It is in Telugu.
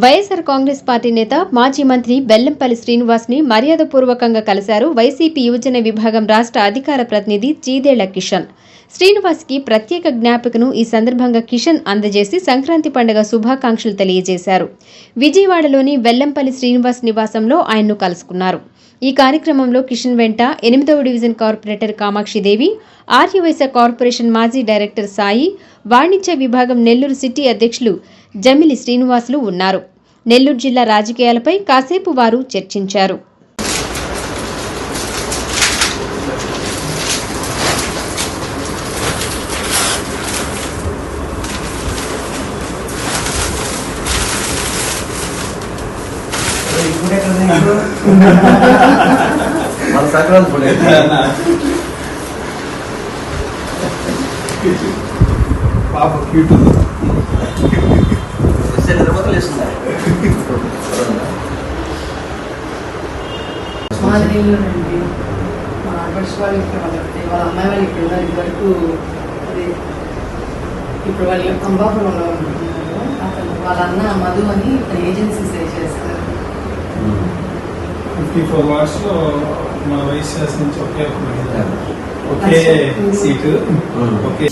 వైఎస్ఆర్ కాంగ్రెస్ పార్టీ నేత మాజీ మంత్రి బెల్లంపల్లి శ్రీనివాస్ ని మర్యాదపూర్వకంగా కలిశారు వైసీపీ యువజన విభాగం రాష్ట్ర అధికార ప్రతినిధి చీదేళ్ల కిషన్. శ్రీనివాస్ కి ప్రత్యేక జ్ఞాపికను ఈ సందర్భంగా కిషన్ అందజేసి సంక్రాంతి పండుగ శుభాకాంక్షలు తెలియజేశారు. విజయవాడలోని బెల్లంపల్లి శ్రీనివాస్ నివాసంలో ఆయన్ను కలుసుకున్నారు. ఈ కార్యక్రమంలో కిషన్ వెంట 8వ division corporator Kamakshi Devi, Aryavysya corporation మాజీ డైరెక్టర్ సాయి, వాణిజ్య విభాగం నెల్లూరు సిటీ అధ్యక్షులు జమిలి శ్రీనివాసులు ఉన్నారు. నెల్లూరు జిల్లా రాజకీయాలపై కాసేపు వారు చర్చించారు. పాప క్యూట్ మాదిరిలోనండి మా ఆడపడుచు వాళ్ళు ఇక్కడ వాళ్ళ అమ్మాయి వాళ్ళు ఇక్కడ ఉన్నారు. ఇదివరకు అదే ఇప్పుడు వాళ్ళు అంబాపురంలో ఉంటున్నారు. అతను వాళ్ళ అన్న మధు అని ఏజెన్సీ సే చేస్తారు. 54 వార్డ్స్ లో మా వైస్ నుంచి ఒకే సీటు. ఓకే.